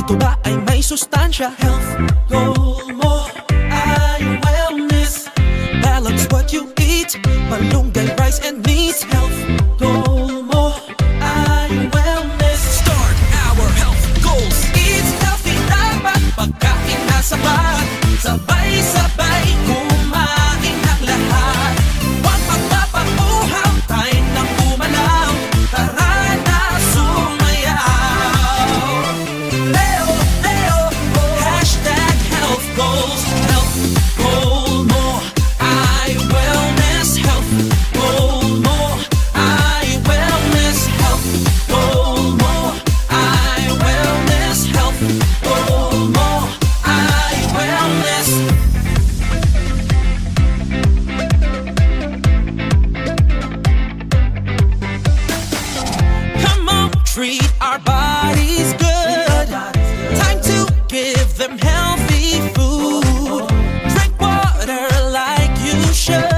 ito ba ay may sustansya? Health goal mo ay wellness. Balance what you eat, malunggay, rice and meat. Health goal mo ay wellness. Start our health goals. Eat healthy, dapat pagkain na sapat. Sabay-sabay kumain ng lahat. Huwag magpapapuhaw, tayo nang umalaw. Tara na sumayaw. Leo, Leo, hashtag health goals. Health goal mo ay wellness. Health goal mo ay wellness. Health goal mo ay wellness. Health goal mo ay wellness. Come on, treat our bodies good. Time to give them healthy food. Drink water like you should.